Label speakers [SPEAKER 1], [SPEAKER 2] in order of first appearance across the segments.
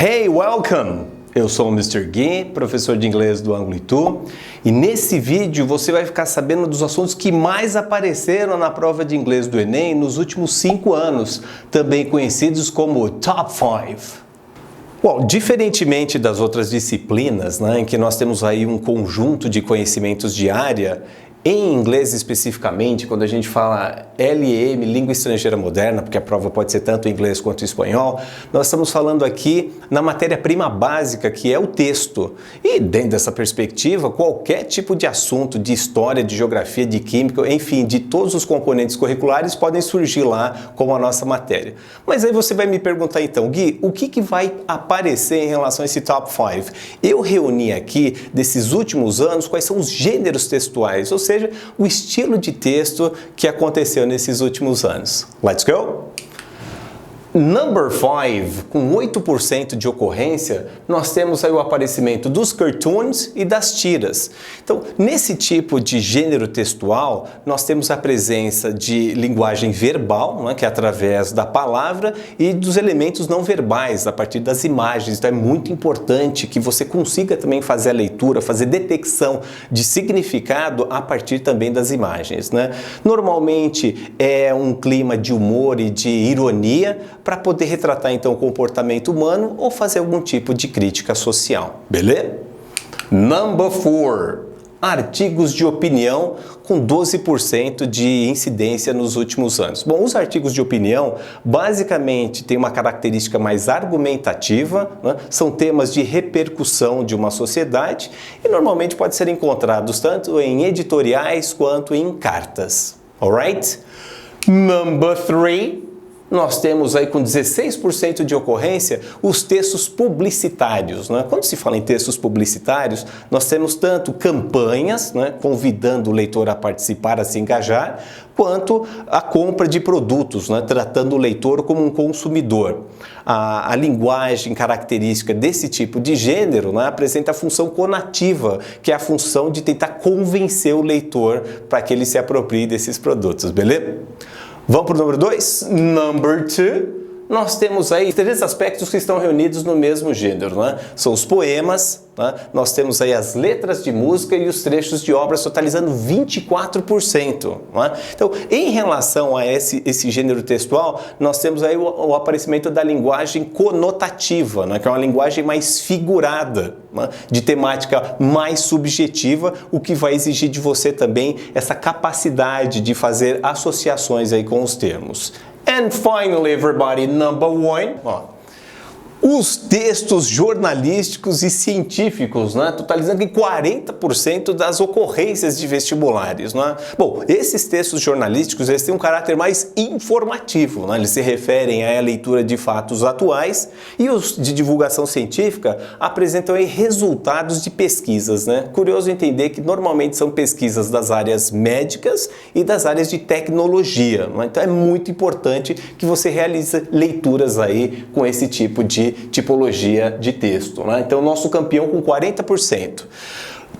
[SPEAKER 1] Hey, welcome! Eu sou o Mr. Gui, professor de inglês do Anglitu, e nesse vídeo você vai ficar sabendo dos assuntos que mais apareceram na prova de inglês do Enem nos últimos 5 anos, também conhecidos como Top 5. Bom, diferentemente das outras disciplinas, em que nós temos aí um conjunto de conhecimentos de área, em inglês especificamente, quando a gente fala LEM, Língua Estrangeira Moderna, porque a prova pode ser tanto em inglês quanto em espanhol, nós estamos falando aqui na matéria-prima básica, que é o texto. E dentro dessa perspectiva, qualquer tipo de assunto, de história, de geografia, de química, enfim, de todos os componentes curriculares podem surgir lá como a nossa matéria. Mas aí você vai me perguntar então, Gui, o que vai aparecer em relação a esse Top 5? Eu reuni aqui, desses últimos anos, quais são os gêneros textuais, ou seja, o estilo de texto que aconteceu nesses últimos anos. Let's go! Number 5, com 8% de ocorrência, nós temos aí o aparecimento dos cartoons e das tiras. Então, nesse tipo de gênero textual, nós temos a presença de linguagem verbal, que é através da palavra, e dos elementos não verbais, a partir das imagens. Então, é muito importante que você consiga também fazer a leitura, fazer detecção de significado a partir também das imagens, Normalmente, é um clima de humor e de ironia, para poder retratar então o comportamento humano ou fazer algum tipo de crítica social. Beleza? Number 4. Artigos de opinião com 12% de incidência nos últimos anos. Bom, os artigos de opinião basicamente têm uma característica mais argumentativa, são temas de repercussão de uma sociedade e normalmente podem ser encontrados tanto em editoriais quanto em cartas. Alright? Number 3. Nós temos aí com 16% de ocorrência os textos publicitários. Quando se fala em textos publicitários, nós temos tanto campanhas, convidando o leitor a participar, a se engajar, quanto a compra de produtos, tratando o leitor como um consumidor. A linguagem característica desse tipo de gênero apresenta a função conativa, que é a função de tentar convencer o leitor para que ele se aproprie desses produtos, beleza? Vamos para o número 2? Number 2. Nós temos aí 3 aspectos que estão reunidos no mesmo gênero, São os poemas, nós temos aí as letras de música e os trechos de obras, totalizando 24%. Então, em relação a esse gênero textual, nós temos aí o aparecimento da linguagem conotativa, que é uma linguagem mais figurada, de temática mais subjetiva, o que vai exigir de você também essa capacidade de fazer associações aí com os termos. And finally, everybody, number 1. Os textos jornalísticos e científicos, totalizando 40% das ocorrências de vestibulares. Bom, esses textos jornalísticos eles têm um caráter mais informativo, eles se referem à leitura de fatos atuais, e os de divulgação científica apresentam aí resultados de pesquisas. Curioso entender que normalmente são pesquisas das áreas médicas e das áreas de tecnologia. Então é muito importante que você realize leituras aí com esse tipo de tipologia de texto. Então, nosso campeão com 40%.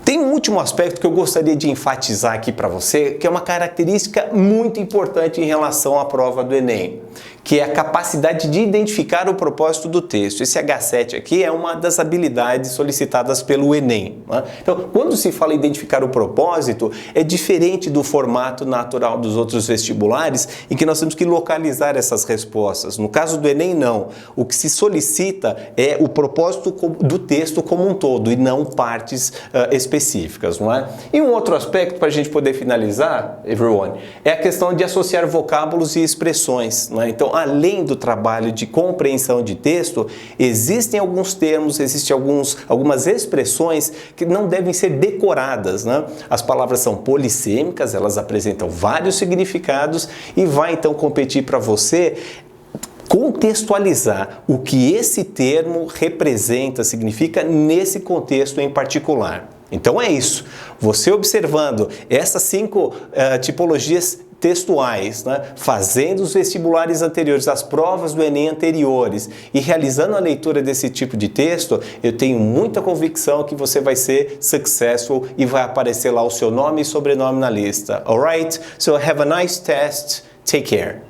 [SPEAKER 1] Tem um último aspecto que eu gostaria de enfatizar aqui para você, que é uma característica muito importante em relação à prova do Enem, que é a capacidade de identificar o propósito do texto. Esse H7 aqui é uma das habilidades solicitadas pelo Enem. Então, quando se fala em identificar o propósito, é diferente do formato natural dos outros vestibulares, em que nós temos que localizar essas respostas. No caso do Enem, não. O que se solicita é o propósito do texto como um todo, e não partes específicas. E um outro aspecto, para a gente poder finalizar, everyone, é a questão de associar vocábulos e expressões. Então, além do trabalho de compreensão de texto, existem alguns termos, existem algumas expressões que não devem ser decoradas. As palavras são polissêmicas, elas apresentam vários significados e vai então competir para você contextualizar o que esse termo representa, significa nesse contexto em particular. Então é isso, você observando essas 5 tipologias textuais, fazendo os vestibulares anteriores, as provas do Enem anteriores e realizando a leitura desse tipo de texto, eu tenho muita convicção que você vai ser successful e vai aparecer lá o seu nome e sobrenome na lista. Alright? So have a nice test. Take care.